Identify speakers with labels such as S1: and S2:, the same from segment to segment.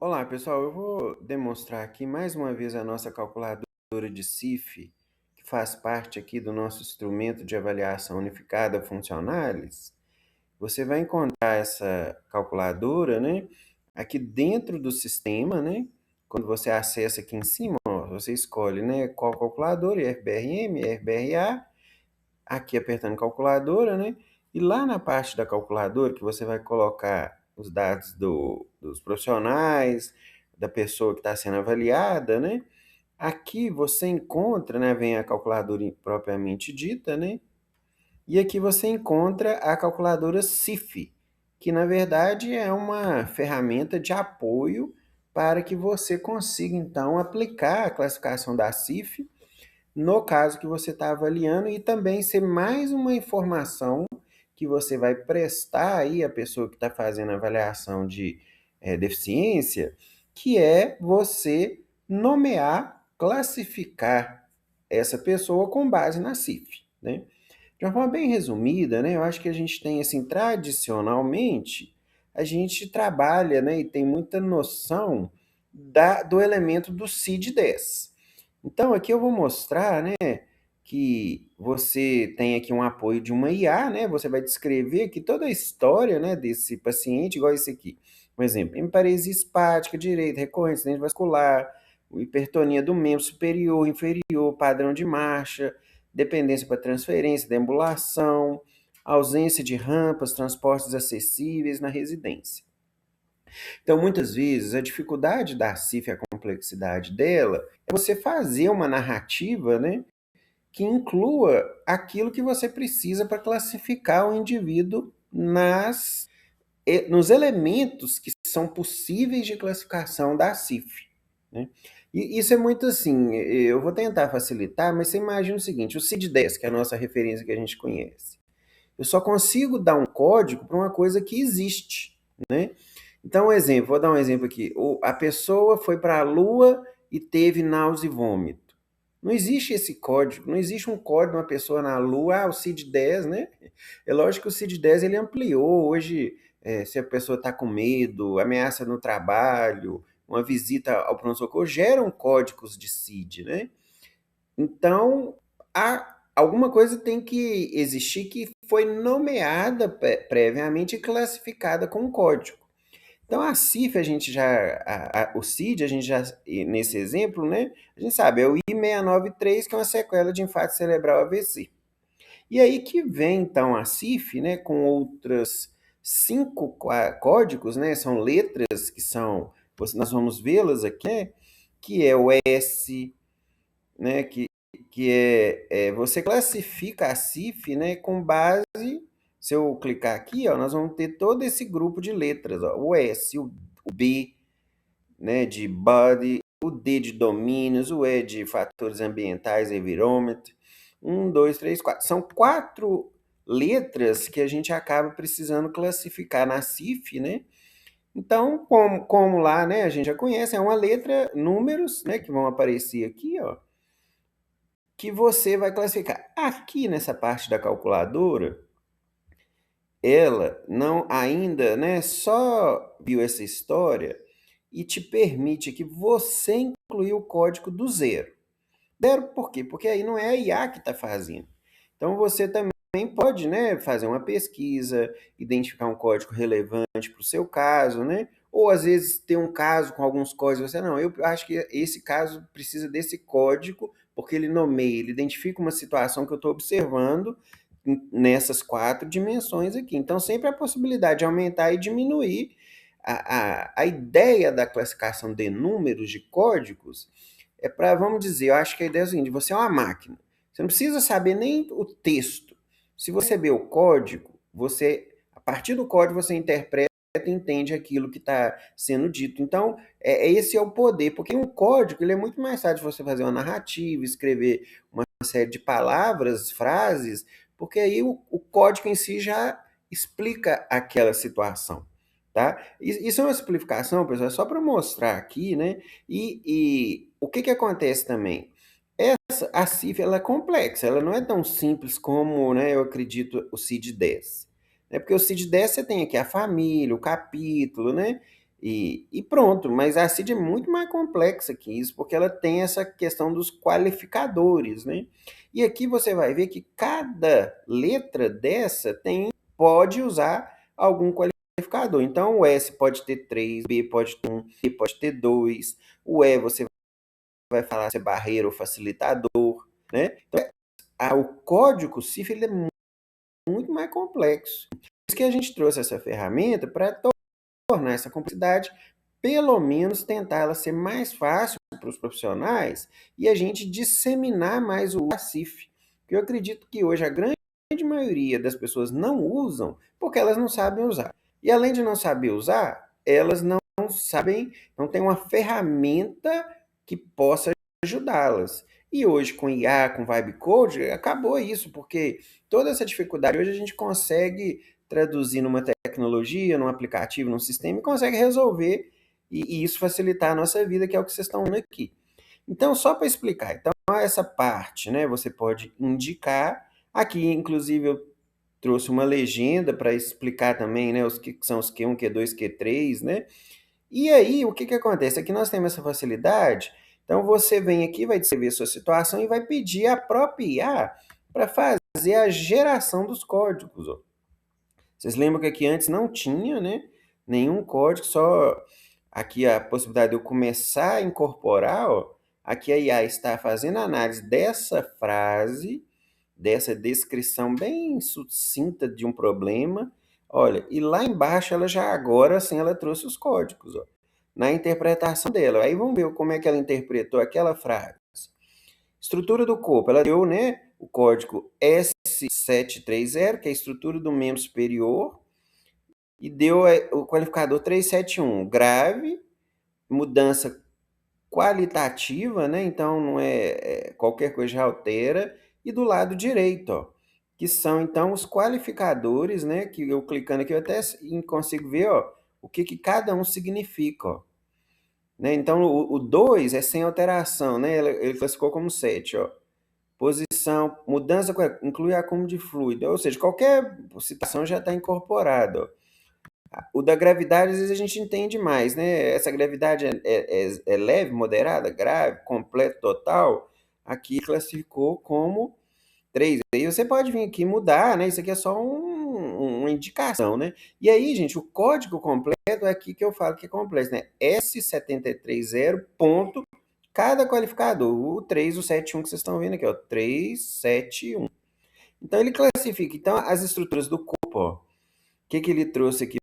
S1: Olá, pessoal. Eu vou demonstrar aqui mais uma vez a nossa calculadora de CIF, que faz parte aqui do nosso instrumento de avaliação unificada Funcionales. Você vai encontrar essa calculadora, né, aqui dentro do sistema, né? Quando você acessa aqui em cima, ó, você escolhe, né, qual calculadora, IFBRM, IFBRA, aqui apertando calculadora, né? E lá na parte da calculadora que você vai colocar os dados dos profissionais, da pessoa que está sendo avaliada, né? Aqui você encontra, né? Vem a calculadora propriamente dita, né? E aqui você encontra a calculadora CIF, que na verdade é uma ferramenta de apoio para que você consiga então aplicar a classificação da CIF no caso que você está avaliando e também ser mais uma informação que você vai prestar aí à pessoa que está fazendo a avaliação de deficiência, que é você nomear, classificar essa pessoa com base na CIF, né? De uma forma bem resumida, né, eu acho que a gente tem, assim, tradicionalmente, a gente trabalha, né, e tem muita noção do elemento do CID-10. Então, aqui eu vou mostrar, né, que você tem aqui um apoio de uma IA, né, você vai descrever aqui toda a história, né, desse paciente, igual esse aqui. Por exemplo, hemiparesia espática direita, recorrente, acidente vascular, hipertonia do membro superior, inferior, padrão de marcha, dependência para transferência, deambulação, ausência de rampas, transportes acessíveis na residência. Então, muitas vezes, a dificuldade da CIF, a complexidade dela, é você fazer uma narrativa, né, que inclua aquilo que você precisa para classificar o indivíduo nos elementos que são possíveis de classificação da CIF, né? E isso é muito assim, eu vou tentar facilitar, mas você imagina o seguinte, o CID-10, que é a nossa referência que a gente conhece, eu só consigo dar um código para uma coisa que existe, né? Então, vou dar um exemplo aqui. A pessoa foi para a Lua e teve náusea e vômito. Não existe esse código, não existe um código de uma pessoa na Lua, o CID-10, né? É lógico que o CID-10 ele ampliou. Hoje, se a pessoa está com medo, ameaça no trabalho, uma visita ao pronto-socorro, geram códigos de CID, né? Então, alguma coisa tem que existir que foi nomeada previamente e classificada com código. Então, a CIF, a gente já, o CID, a gente já, nesse exemplo, né, a gente sabe, é o I693, que é uma sequela de infarto cerebral AVC. E aí que vem, então, a CIF, né, com outras 5 códigos, né, são letras que são, nós vamos vê-las aqui, né, que é o S, né, que você classifica a CIF, né, com base, se eu clicar aqui, ó, nós vamos ter todo esse grupo de letras, ó, o S, o B, né, de body, o D de domínios, o E de fatores ambientais, environment, 1, 2, 3, 4. São 4 letras que a gente acaba precisando classificar na CIF, né? Então, como lá, né, a gente já conhece, é uma letra, números, né, que vão aparecer aqui, ó, que você vai classificar. Aqui nessa parte da calculadora, ela não ainda, né, só viu essa história e te permite que você inclui o código do zero. Zero por quê? Porque aí não é a IA que está fazendo. Então você também pode, né, fazer uma pesquisa, identificar um código relevante para o seu caso, né? Ou às vezes ter um caso com alguns códigos, você não, eu acho que esse caso precisa desse código, porque ele nomeia, ele identifica uma situação que eu estou observando nessas 4 dimensões aqui. Então sempre há a possibilidade de aumentar e diminuir. A ideia da classificação de números de códigos é para, vamos dizer, eu acho que a ideia é o seguinte, você é uma máquina, você não precisa saber nem o texto. Se você vê o código, a partir do código você interpreta e entende aquilo que está sendo dito. Então, esse é o poder, porque um código ele é muito mais fácil de você fazer uma narrativa, escrever uma série de palavras, frases, porque aí o código em si já explica aquela situação. Tá? Isso é uma simplificação, pessoal, é só para mostrar aqui, né? E o que acontece também? A CIF ela é complexa, ela não é tão simples como, né, eu acredito, o CID-10. Porque o CID-10 você tem aqui a família, o capítulo, né? E pronto, mas a CID é muito mais complexa que isso, porque ela tem essa questão dos qualificadores, né? E aqui você vai ver que cada letra dessa pode usar algum qualificador. Então o S pode ter 3, B pode ter 1, C pode ter 2, o E você vai falar se é barreira ou facilitador, né? Então, o código CIF ele é muito mais complexo. Por isso que a gente trouxe essa ferramenta para tornar essa complexidade, pelo menos tentar ela ser mais fácil para os profissionais e a gente disseminar mais o CIF. Que eu acredito que hoje a grande maioria das pessoas não usam porque elas não sabem usar. E além de não saber usar, elas não sabem, não têm uma ferramenta que possa ajudá-las. E hoje com IA, com Vibe Code, acabou isso, porque toda essa dificuldade hoje a gente consegue traduzir numa tecnologia, num aplicativo, num sistema e consegue resolver e isso facilitar a nossa vida, que é o que vocês estão vendo aqui. Então, só para explicar, então essa parte, né, você pode indicar. Aqui, inclusive, eu trouxe uma legenda para explicar também, né, os que são os Q1, Q2, Q3, né? E aí, o que que acontece? Aqui nós temos essa facilidade. Então, você vem aqui, vai descrever sua situação e vai pedir a própria IA para fazer a geração dos códigos. Ó. Vocês lembram que aqui antes não tinha, né, nenhum código, só aqui a possibilidade de eu começar a incorporar, ó, aqui a IA está fazendo a análise dessa frase, dessa descrição bem sucinta de um problema. Olha, e lá embaixo ela já agora assim ela trouxe os códigos, ó, na interpretação dela. Aí vamos ver como é que ela interpretou aquela frase. Estrutura do corpo, ela deu, né, o código S730, que é a estrutura do membro superior, e deu o qualificador 371, grave, mudança qualitativa, né? Então não qualquer coisa já altera. E do lado direito, ó, que são então os qualificadores, né? Que eu clicando aqui eu até consigo ver, ó, o que cada um significa, ó. Né? Então o 2 é sem alteração, né? Ele classificou como 7, ó. Posição, mudança, inclui acúmulo de fluido, ou seja, qualquer situação já está incorporada, ó. O da gravidade, às vezes a gente entende mais, né? Essa gravidade é leve, moderada, grave, completo, total. Aqui classificou como 3. Aí você pode vir aqui mudar, né? Isso aqui é só uma indicação, né? E aí, gente, o código completo é aqui que eu falo que é complexo, né? S730 ponto, cada qualificador. O 3, o 7, 1 que vocês estão vendo aqui, ó. 3, 7, 1. Então, ele classifica. Então, as estruturas do corpo, ó. O que ele trouxe aqui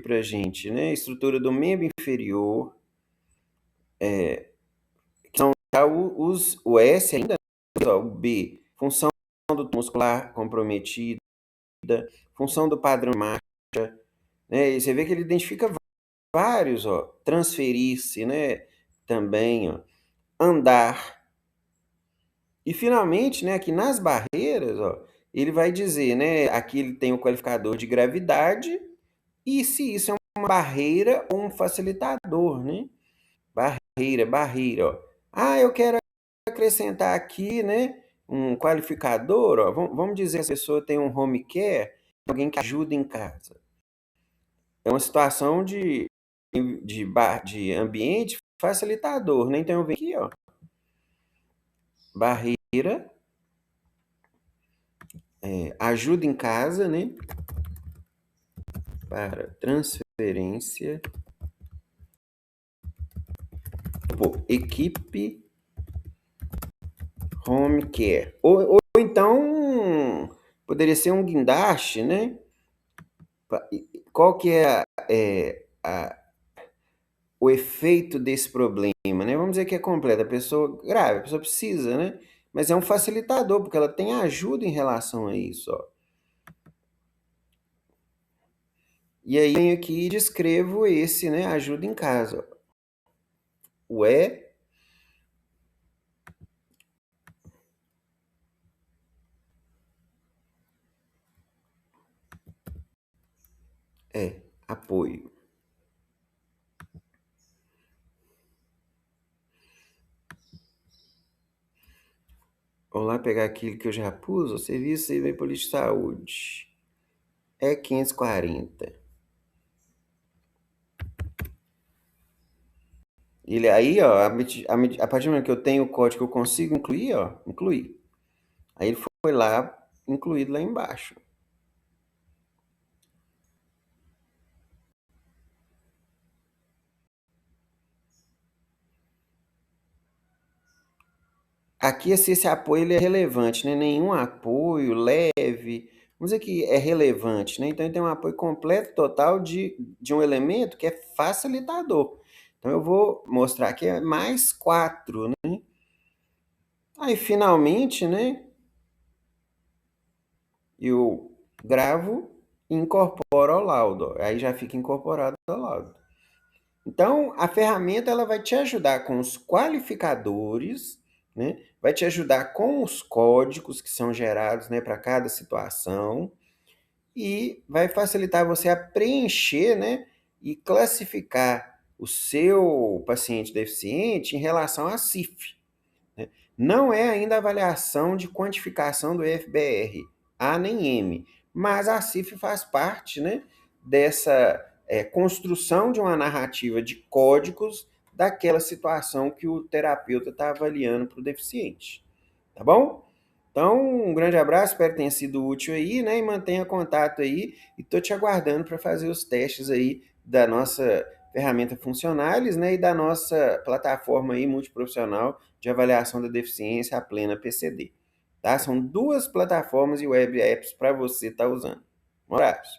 S1: para a gente, né? Estrutura do membro inferior, que são já o S ainda, o B, função do muscular comprometida, função do padrão de marcha, né? E você vê que ele identifica vários, ó, transferir-se, né? Também, ó, andar. E finalmente, né, aqui nas barreiras, ó, ele vai dizer, né, aqui ele tem o qualificador de gravidade e se isso é uma barreira ou um facilitador, né? Barreira, ó. Ah, eu quero acrescentar aqui, né, um qualificador, ó. Vamos dizer que a pessoa tem um home care, alguém que ajuda em casa. É uma situação de ambiente facilitador, né? Então eu venho aqui, ó, barreira, ajuda em casa, né? Para transferência, equipe home care. Ou então poderia ser um guindaste, né? Qual que o efeito desse problema, né? Vamos dizer que é completo, a pessoa grave, a pessoa precisa, né? Mas é um facilitador, porque ela tem ajuda em relação a isso, ó. E aí venho aqui e descrevo esse, né? Ajuda em casa. O apoio. Vamos lá pegar aquilo que eu já pus, o serviço e política de saúde. É 540. Ele aí, ó, a partir do momento que eu tenho o código, eu consigo incluir, ó, incluir. Aí ele foi lá, incluído lá embaixo. Aqui, esse apoio ele é relevante, né? Nenhum apoio leve, vamos dizer que é relevante, né? Então, ele tem um apoio completo, total de um elemento que é facilitador. Então, eu vou mostrar aqui mais 4, né? Aí, finalmente, né? Eu gravo e incorporo ao laudo. Aí já fica incorporado ao laudo. Então, a ferramenta ela vai te ajudar com os qualificadores, né? Vai te ajudar com os códigos que são gerados, né, para cada situação e vai facilitar você a preencher, né, e classificar o seu paciente deficiente em relação à CIF, né? Não é ainda a avaliação de quantificação do FBR, A nem M, mas a CIF faz parte, né, dessa construção de uma narrativa de códigos daquela situação que o terapeuta está avaliando para o deficiente. Tá bom? Então, um grande abraço, espero que tenha sido útil aí, né? E mantenha contato aí. E estou te aguardando para fazer os testes aí da nossa ferramenta Funcionales, né? E da nossa plataforma aí multiprofissional de avaliação da deficiência, a Plena PCD. Tá? São duas plataformas e web apps para você estar usando. Um abraço.